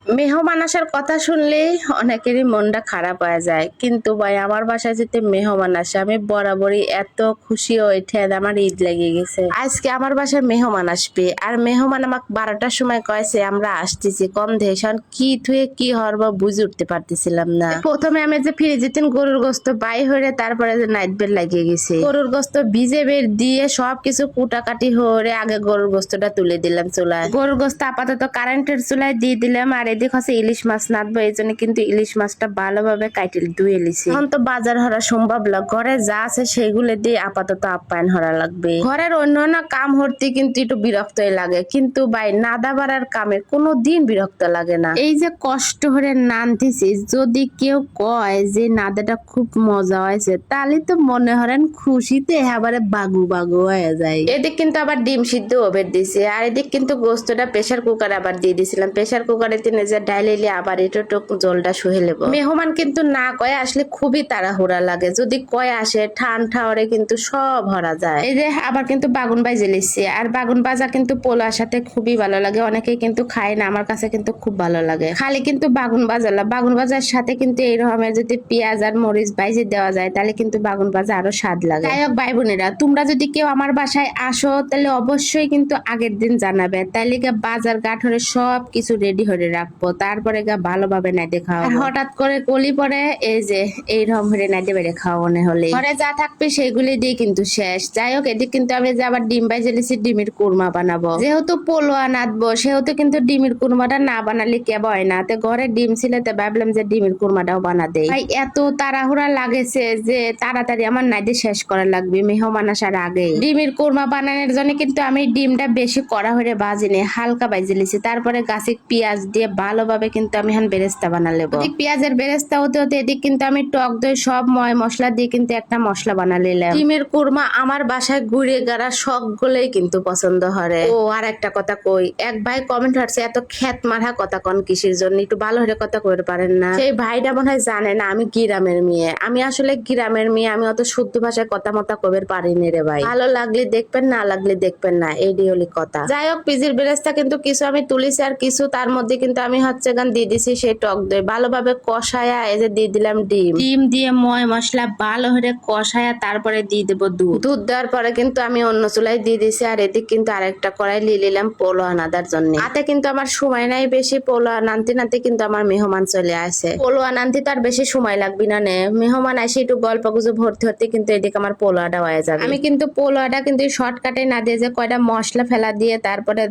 মেহমান আসার কথা শুনলে অনেকেরই মনটা খারাপ হয়ে যায়, কিন্তু ভাই আমার বাসায় যেতে মেহমান আসে আমি বরাবরই এত খুশি ওঠে। আমার ঈদ লেগে গেছে। আজকে আমার বাসায় মেহমান আসবে, আর মেহমান আমাকে 12টার সময় কয়েছে আমরা আসতেছি। কম দেশন কি থুয়ে কি হওয়ার বা বুঝে উঠতে পারতেছিলাম না। প্রথমে আমি যে ফ্রিজে তিন গরুর গোস্ত বাই হয়ে, তারপরে যে নাইট বের লাগিয়ে গেছে। গরুর গোস্ত ভিজে বের দিয়ে সবকিছু কুটাকাটি হয়ে আগে গরুর গোস্তটা তুলে দিলাম চুলায়। গরুর গোস্ত আপাতত কারেন্টের চুলায় দিয়ে দিলাম। আর এদিক হচ্ছে ইলিশ মাছ নাদবো, এই জন্য কিন্তু ইলিশ মাছটা ভালোভাবে কাইটে ধুয়ে লিছি। এখন তো বাজার হরা সম্ভব না, ঘরে যা আছে সেগুলো দিয়ে আপাতত আপ্যায়ন হরা লাগবে। ঘরের অন্যান্য কাম হরতে কিন্তু একটু বিরক্তই লাগে, কিন্তু ভাই নাদা বাড়ার কামে কোনো দিন বিরক্ত লাগে না। এই যে কষ্ট হরে নানতেছি, যদি কেউ কয় যে নাদাটা খুব মজা হয়েছে, তাহলে তো মনে হরেন খুশিতে এবারে বাগু বাগু হয়ে যায়। এদিক কিন্তু আবার ডিম সিদ্ধ ওভের দিছে, আর এদিক কিন্তু গোস্তটা প্রেসার কুকারে আবার দিয়ে দিছিলাম। প্রেসার কুকারে তিনে যে ডাইলেলি আবার একটু জলটা শুহে নেব। মেহমান কিন্তু না কয়ে আসলে খুবই তাড়াহুড়া লাগে, যদি কয়ে আসে ঠান ঠাওয়ারে কিন্তু সব ভরা যায়। এই যে আবার কিন্তু বাগুন ভাজে লিখছি, আর বাগুন ভাজা কিন্তু পোলার সাথে খুবই ভালো লাগে। অনেকেই কিন্তু খায় না, আমার কাছে কিন্তু খুব ভালো লাগে। খালি কিন্তু বাগুন ভাজা, বাগুন ভাজার সাথে কিন্তু এই রকমের যদি পেঁয়াজ আর মরিচ ভাইজে দেওয়া যায়, তাহলে কিন্তু বাগুন ভাজা আরো স্বাদ লাগে। যাই হোক ভাই বোনেরা, তোমরা যদি কেউ আমার বাসায় আসো তাহলে অবশ্যই কিন্তু আগের দিন জানাবে, তাইলে বাজার ঘাট হরে সব কিছু রেডি হয়ে রাখবো, তারপরে ভালোভাবে নাইটে খাওয়া। হঠাৎ করে কলি পরে এই যে এইরকম হরে নাইটে বেড়ে খাওয়ানো হলে ঘরে যা থাকবে সেগুলি দিয়ে কিন্তু শেষ। যাই হোক এদিক কিন্তু আমি যে আবার ডিম ভাইজে লিছি, ডিমের কুরমা বানাবো। যেহেতু পোলোয়া নাদবো সেহেতু কিন্তু ডিমের কুরমাটা না বানালে কেবা হয় না। তো ঘরে ডিম ছিল, তো ভাবলাম যে ডিমের কুরমাটাও বানা দেই। ভাই এত তাড়াহুড়া লাগেছে যে তাড়াতাড়ি আমার নাইটে শেষ করা লাগবে মেহমান আসার আগে। ডিমের কুরমা বানানোর জন্য কিন্তু আমি ডিমটা বেশি কড়া হয়ে ভাজিনি, হালকা ভাজে লিছি। তারপরে গাছে পেঁয়াজ দিয়ে ভালোভাবে কিন্তু আমি এখন বেরেস্তা বানা লেবো। পেঁয়াজের বেরেস্তা হতে হতে এদিক কিন্তু আমি টক দই সব ময় মশলা দিয়ে কিন্তু একটা মশলা বানা নিলাম। ডিমের কুরমা আমার বাসায় ঘুরে গাড়া সবগুলোই কিন্তু পছন্দ হয়। ও আর একটা কথা কই, এক ভাই কমেন্ট হচ্ছে এত খ্যাত মারা কথা কন কিসের জন্য, একটু ভালো হয়ে কথা কইতে পারেন না। সেই ভাইটা মনে হয় জানে না আমি গ্রামের মেয়ে। আমি আসলে গ্রামের মেয়ে, আমি অত শুদ্ধ ভাষায় কথা মতা কবের পারিনি রে ভাই। ভালো লাগলে দেখবেন, না লাগলে দেখবেন না, এইটাই হলি কথা। যাই হোক পিজির বেরেস্তা কিন্তু কিছু আমি তুলিছি, আর কিছু তার মধ্যে কিন্তু আমি হচ্ছে গান দিয়ে দিছি সেই টক দই। ভালোভাবে কষায়া এই যে দিয়ে দিলাম ডিম। ডিম দিয়ে ময় মশলা ভালো হয়ে কষায়া তারপরে দিয়ে দেবো দুধ। দুধ দেওয়ার পরে কিন্তু আমি অন্য চুলায় দিয়ে দিছি, আর এদিক কিন্তু আরেকটা কড়াই নিয়ে নিলাম পোলোয়া নাদার জন্য। হাতে কিন্তু আমার সময় নাই বেশি, পোলোয়া নানতে নানতে কিন্তু আমার মেহমান চলে আসে। পোলোয়া নানতে তার বেশি সময় লাগবে না, নে মেহমান আসে একটু গল্প গুজব ভর্তি হতে কিন্তু এদিকে আমার পোলোয়াটা হয়ে যাবে। আমি কিন্তু পোলোয়াটা কিন্তু শর্টকাটে না দিয়ে যে কয়টা মশলা ফেলা দিয়ে তারপরে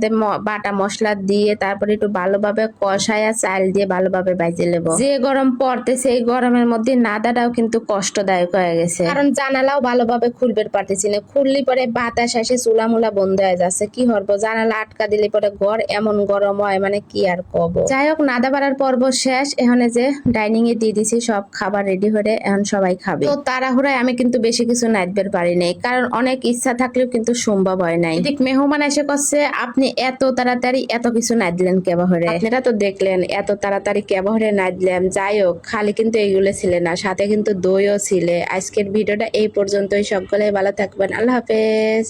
বাটা মশলা দিয়ে তারপরে একটু ভালোভাবে কষায়া চাল দিয়ে ভালোভাবে ভাজে নেবো। যে গরম পড়তেছে এই গরমের মধ্যে নাদাটাও কিন্তু কষ্টদায়ক হয়ে গেছে, কারণ জানালাও ভালোভাবে খুলবে পারতেছি না। খুললি পরে বাতাস আসে চুলা মুলা বন্ধ হয়ে যাচ্ছে, কি হরবো জানালা আটকা দিলে পরে ঘর এমন গরম হয় মানে কি আর কব। যাই হোক নাদা বাড়ার পর্ব শেষ, এখানে যে ডাইনিং এ দিয়ে দিছি সব খাবার রেডি হয়ে, এখন সবাই খাবে। তো তাড়াহুড়ায় আমি কিন্তু বেশি কিছু নাচবের পারি নাই, কারণ অনেক ইচ্ছা থাকলেও কিন্তু সম্ভব হয় নাই। ঠিক মেহমান এসে করছে আপনি এত তাড়াতাড়ি এত কিছু নাচ দিলেন কেবা হরে। আপনারা তো দেখলেন এত তাড়াতাড়ি কেবা হরে নাচ দিলাম। যাই হোক খালি কিন্তু এইগুলো ছিল না, সাথে কিন্তু দইও ছিল। আজকের ভিডিওটা এই পর্যন্তই, সকলে ভালো থাকবেন, আল্লাহ হাফেজ।